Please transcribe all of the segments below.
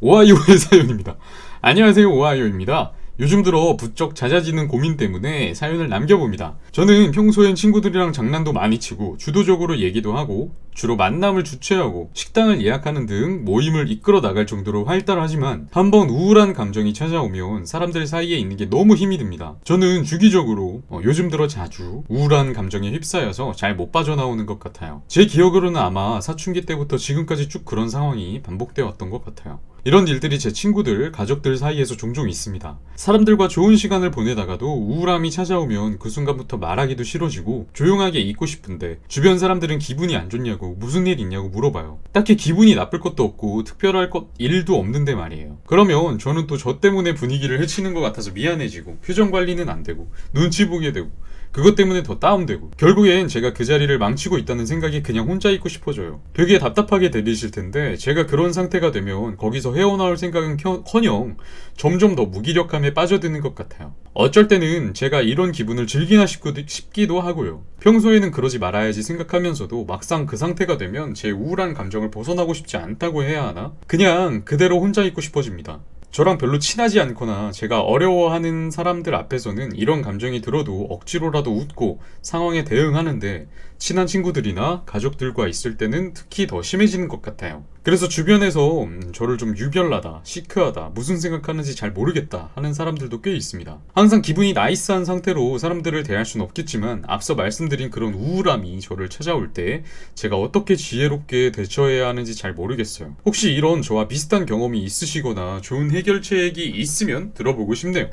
오하이오의 사연입니다. 안녕하세요, 오하이오입니다. 요즘 들어 부쩍 잦아지는 고민 때문에 사연을 남겨봅니다. 저는 평소엔 친구들이랑 장난도 많이 치고 주도적으로 얘기도 하고 주로 만남을 주최하고 식당을 예약하는 등 모임을 이끌어 나갈 정도로 활달하지만 한번 우울한 감정이 찾아오면 사람들 사이에 있는 게 너무 힘이 듭니다. 저는 주기적으로 요즘 들어 자주 우울한 감정에 휩싸여서 잘 못 빠져나오는 것 같아요. 제 기억으로는 아마 사춘기 때부터 지금까지 쭉 그런 상황이 반복되어 왔던 것 같아요. 이런 일들이 제 친구들, 가족들 사이에서 종종 있습니다. 사람들과 좋은 시간을 보내다가도 우울함이 찾아오면 그 순간부터 말하기도 싫어지고 조용하게 있고 싶은데 주변 사람들은 기분이 안 좋냐고 무슨 일 있냐고 물어봐요. 딱히 기분이 나쁠 것도 없고 특별할 일도 없는데 말이에요. 그러면 저는 또 저 때문에 분위기를 해치는 것 같아서 미안해지고 표정 관리는 안 되고 눈치 보게 되고 그것 때문에 더 다운되고 결국엔 제가 그 자리를 망치고 있다는 생각이 그냥 혼자 있고 싶어져요. 되게 답답하게 들리실 텐데 제가 그런 상태가 되면 거기서 헤어나올 생각은 커녕 점점 더 무기력함에 빠져드는 것 같아요. 어쩔 때는 제가 이런 기분을 즐기나 싶기도 하고요. 평소에는 그러지 말아야지 생각하면서도 막상 그 상태가 되면 제 우울한 감정을 벗어나고 싶지 않다고 해야 하나? 그냥 그대로 혼자 있고 싶어집니다. 저랑 별로 친하지 않거나 제가 어려워하는 사람들 앞에서는 이런 감정이 들어도 억지로라도 웃고 상황에 대응하는데 친한 친구들이나 가족들과 있을 때는 특히 더 심해지는 것 같아요. 그래서 주변에서 저를 좀 유별나다, 시크하다, 무슨 생각하는지 잘 모르겠다 하는 사람들도 꽤 있습니다. 항상 기분이 나이스한 상태로 사람들을 대할 수는 없겠지만 앞서 말씀드린 그런 우울함이 저를 찾아올 때 제가 어떻게 지혜롭게 대처해야 하는지 잘 모르겠어요. 혹시 이런 저와 비슷한 경험이 있으시거나 좋은 해결책이 있으면 들어보고 싶네요.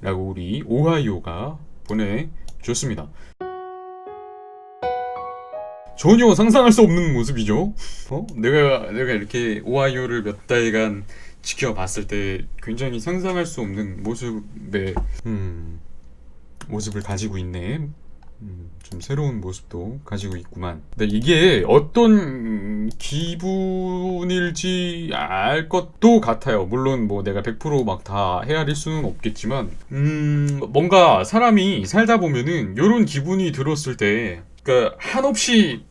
라고 우리 오하이오가 보내줬습니다. 전혀 상상할 수 없는 모습이죠. 내가 이렇게 오하이오를 몇 달간 지켜봤을 때 굉장히 상상할 수 없는 모습을 가지고 있네. 좀 새로운 모습도 가지고 있구만. 근데 이게 어떤 기분일지 알 것도 같아요. 물론 뭐 내가 100% 다 헤아릴 수는 없겠지만, 뭔가 사람이 살다 보면은 이런 기분이 들었을 때, 그러니까 한없이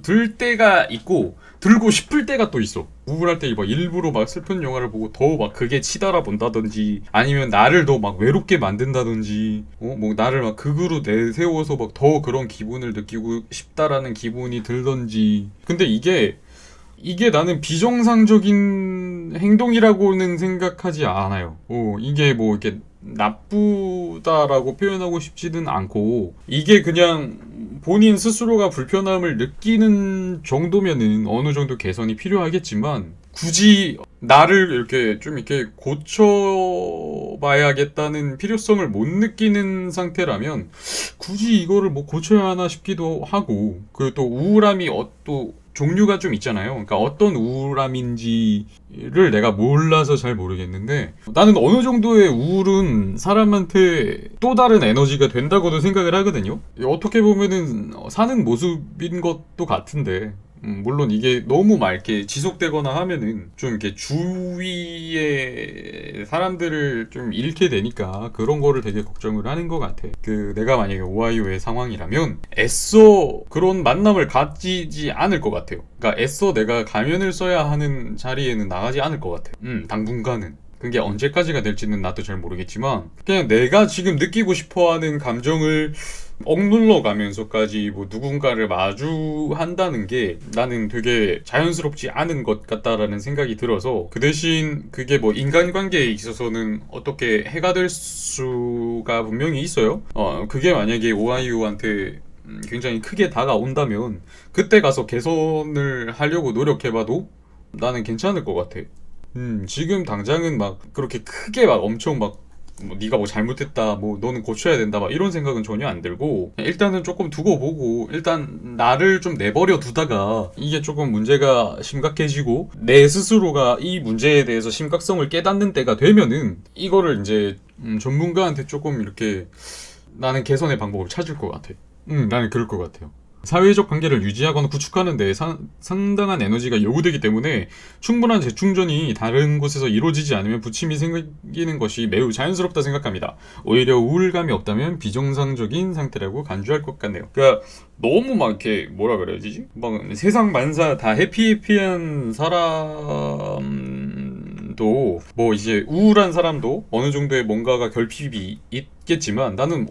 들 때가 있고 들고 싶을 때가 또 있어. 우울할 때 일부러 슬픈 영화를 보고 더 그게 치달아 본다든지 아니면 나를 더 외롭게 만든다든지 뭐 나를 극으로 내세워서 더 그런 기분을 느끼고 싶다라는 기분이 들던지. 근데 이게 나는 비정상적인 행동이라고는 생각하지 않아요. 이게 이렇게 나쁘다라고 표현하고 싶지는 않고 이게 그냥 본인 스스로가 불편함을 느끼는 정도면은 어느 정도 개선이 필요하겠지만 굳이 나를 이렇게 고쳐봐야겠다는 필요성을 못 느끼는 상태라면 굳이 이거를 고쳐야 하나 싶기도 하고 그리고 또 우울함이 또 종류가 좀 있잖아요. 그러니까 어떤 우울함인지를 내가 몰라서 잘 모르겠는데 나는 어느 정도의 우울은 사람한테 또 다른 에너지가 된다고도 생각을 하거든요. 어떻게 보면은 사는 모습인 것도 같은데 물론 이게 너무 이렇게 지속되거나 하면은 좀 이렇게 주위에 사람들을 좀 잃게 되니까 그런 거를 되게 걱정을 하는 것 같아. 내가 만약에 오하이오의 상황이라면 애써 그런 만남을 가지지 않을 것 같아요. 그러니까 애써 내가 가면을 써야 하는 자리에는 나가지 않을 것 같아. 당분간은. 그게 언제까지가 될지는 나도 잘 모르겠지만 그냥 내가 지금 느끼고 싶어하는 감정을 억눌러 가면서까지 누군가를 마주한다는 게 나는 되게 자연스럽지 않은 것 같다라는 생각이 들어서 그 대신 그게 인간관계에 있어서는 어떻게 해가 될 수가 분명히 있어요. 그게 만약에 오하이오한테 굉장히 크게 다가온다면 그때 가서 개선을 하려고 노력해봐도 나는 괜찮을 것 같아. 지금 당장은 그렇게 크게 엄청 네가 잘못했다, 너는 고쳐야 된다, 이런 생각은 전혀 안 들고, 일단은 조금 두고 보고, 일단 나를 좀 내버려 두다가, 이게 조금 문제가 심각해지고, 내 스스로가 이 문제에 대해서 심각성을 깨닫는 때가 되면은, 이거를 이제, 전문가한테 조금 이렇게, 나는 개선의 방법을 찾을 것 같아. 나는 그럴 것 같아요. 사회적 관계를 유지하거나 구축하는 데 상당한 에너지가 요구되기 때문에 충분한 재충전이 다른 곳에서 이루어지지 않으면 부침이 생기는 것이 매우 자연스럽다 생각합니다. 오히려 우울감이 없다면 비정상적인 상태라고 간주할 것 같네요. 그러니까 너무 막 이렇게 뭐라 그래야지? 막 세상 만사 다 해피해피한 사람도 뭐 이제 우울한 사람도 어느 정도의 뭔가가 결핍이 있겠지만 나는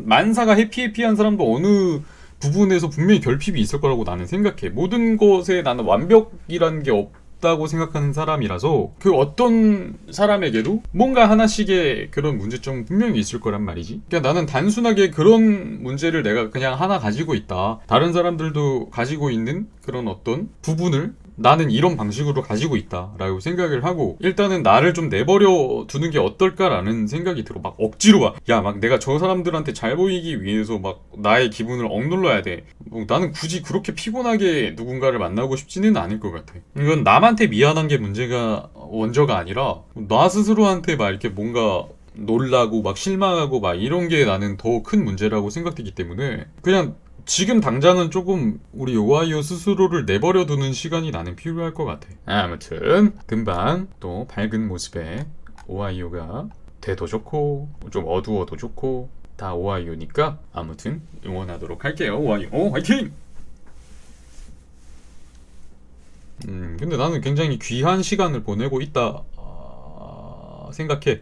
만사가 해피해피한 사람도 어느 부분에서 분명히 결핍이 있을 거라고 나는 생각해. 모든 것에 나는 완벽이라는 게 없다고 생각하는 사람이라서 그 어떤 사람에게도 뭔가 하나씩의 그런 문제점은 분명히 있을 거란 말이지. 그러니까 나는 단순하게 그런 문제를 내가 그냥 하나 가지고 있다. 다른 사람들도 가지고 있는 그런 어떤 부분을 나는 이런 방식으로 가지고 있다라고 생각을 하고 일단은 나를 좀 내버려 두는 게 어떨까라는 생각이 들어. 막 억지로 막 내가 저 사람들한테 잘 보이기 위해서 막 나의 기분을 억눌러야 돼. 뭐 나는 굳이 그렇게 피곤하게 누군가를 만나고 싶지는 않을 것 같아. 이건 남한테 미안한 게 문제가 원저가 아니라 나 스스로한테 막 이렇게 뭔가 놀라고 막 실망하고 막 이런 게 나는 더 큰 문제라고 생각되기 때문에 그냥 지금 당장은 조금 우리 오하이오 스스로를 내버려 두는 시간이 나는 필요할 것 같아. 아무튼 금방 또 밝은 모습에 오하이오가 돼도 좋고 좀 어두워도 좋고 다 오하이오니까 아무튼 응원하도록 할게요. 오하이오 화이팅! 근데 나는 굉장히 귀한 시간을 보내고 있다 생각해.